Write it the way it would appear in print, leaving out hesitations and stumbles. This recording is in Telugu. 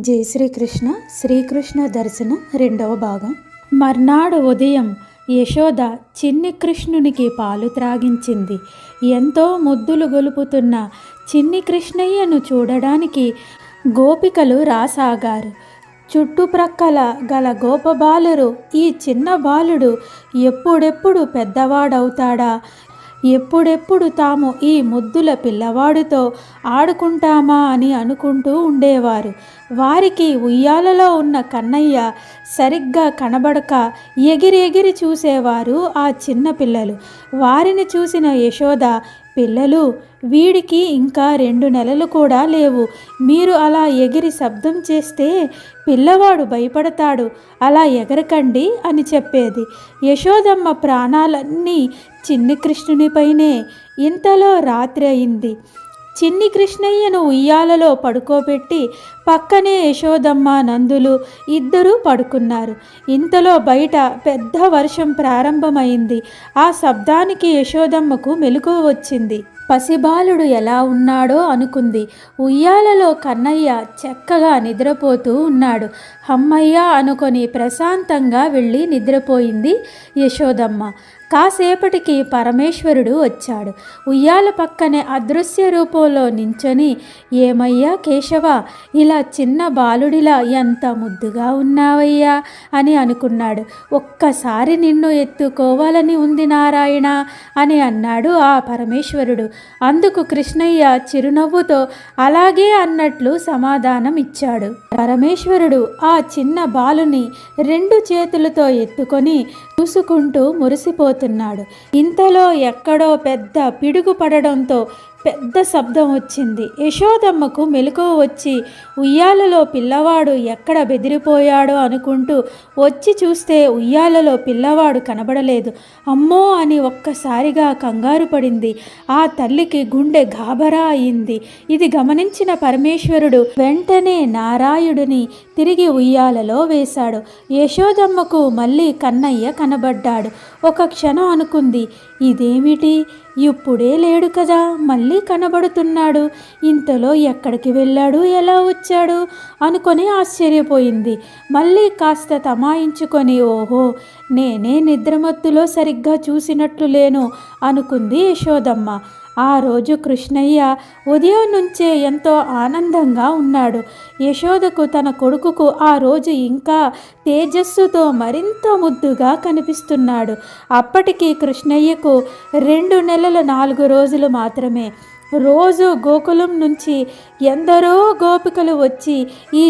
జై శ్రీకృష్ణ. శ్రీకృష్ణ దర్శనం రెండవ భాగం. మర్నాడు ఉదయం యశోద చిన్ని కృష్ణునికి పాలు త్రాగించింది. ఎంతో ముద్దులు గొలుపుతున్న చిన్ని కృష్ణయ్యను చూడడానికి గోపికలు రాసాగారు. చుట్టుప్రక్కల గల గోపబాలురు ఈ చిన్న బాలుడు ఎప్పుడెప్పుడు పెద్దవాడవుతాడా, ఎప్పుడెప్పుడు తాము ఈ ముద్దుల పిల్లవాడితో ఆడుకుంటామా అని అనుకుంటూ ఉండేవారు. వారికి ఉయ్యాలలో ఉన్న కన్నయ్య సరిగ్గా కనబడక ఎగిరి ఎగిరి చూసేవారు ఆ చిన్న పిల్లలు. వారిని చూసిన యశోద, పిల్లలు, వీడికి ఇంకా 2 నెలలు కూడా లేవు. మీరు అలా ఎగిరి శబ్దం చేస్తే పిల్లవాడు భయపడతాడు, అలా ఎగరకండి అని చెప్పేది. యశోదమ్మ ప్రాణాలన్నీ చిన్ని కృష్ణునిపైనే. ఇంతలో రాత్రి అయింది. చిన్ని కృష్ణయ్యను ఉయ్యాలలో పడుకోబెట్టి పక్కనే యశోదమ్మ, నందులు ఇద్దరూ పడుకున్నారు. ఇంతలో బయట పెద్ద వర్షం ప్రారంభమైంది. ఆ శబ్దానికి యశోదమ్మకు మెలకువ వచ్చింది. పసిబాలుడు ఎలా ఉన్నాడో అనుకుంది. ఉయ్యాలలో కన్నయ్య చక్కగా నిద్రపోతూ ఉన్నాడు. అమ్మయ్య అనుకొని ప్రశాంతంగా వెళ్ళి నిద్రపోయింది యశోదమ్మ. కాసేపటికి పరమేశ్వరుడు వచ్చాడు. ఉయ్యాల పక్కనే అదృశ్య రూపంలో నించొని, ఏమయ్యా కేశవ, ఇలా చిన్న బాలుడిలా ఎంత ముద్దుగా ఉన్నావయ్యా అని అనుకున్నాడు. ఒక్కసారి నిన్ను ఎత్తుకోవాలని ఉంది నారాయణ అని అన్నాడు ఆ పరమేశ్వరుడు. అందుకు కృష్ణయ్య చిరునవ్వుతో అలాగే అన్నట్లు సమాధానం ఇచ్చాడు. పరమేశ్వరుడు ఆ చిన్న బాలుని 2 చేతులతో ఎత్తుకొని చూసుకుంటూ మురిసిపోతున్నాడు. ఇంతలో ఎక్కడో పెద్ద పిడుగు పడడంతో పెద్ద శబ్దం వచ్చింది. యశోదమ్మకు మెలకువ వచ్చి ఉయ్యాలలో పిల్లవాడు ఎక్కడ బెదిరిపోయాడో అనుకుంటూ వచ్చి చూస్తే ఉయ్యాలలో పిల్లవాడు కనబడలేదు. అమ్మో అని ఒక్కసారిగా కంగారు పడింది. ఆ తల్లికి గుండె గాబరా అయింది. ఇది గమనించిన పరమేశ్వరుడు వెంటనే నారాయుడిని తిరిగి ఉయ్యాలలో వేశాడు. యశోదమ్మకు మళ్ళీ కన్నయ్య కనబడ్డాడు. ఒక క్షణం అనుకుంది, ఇదేమిటి, ఇప్పుడే లేడు కదా, మళ్ళీ కనబడుతున్నాడు, ఇంతలో ఎక్కడికి వెళ్ళాడు, ఎలా వచ్చాడు అనుకొని ఆశ్చర్యపోయింది. మళ్ళీ కాస్త తమాయించుకొని, ఓహో, నేనే నిద్రమత్తులో సరిగ్గా చూసినట్లు లేను అనుకుంది యశోదమ్మ. ఆ రోజు కృష్ణయ్య ఉదయం నుంచే ఎంతో ఆనందంగా ఉన్నాడు. యశోదకు తన కొడుకుకు ఆ రోజు ఇంకా తేజస్సుతో మరింత ముద్దుగా కనిపిస్తున్నాడు. అప్పటికి కృష్ణయ్యకు 2 నెలల 4 రోజులు మాత్రమే. రోజు గోకులం నుంచి ఎందరో గోపికలు వచ్చి ఈ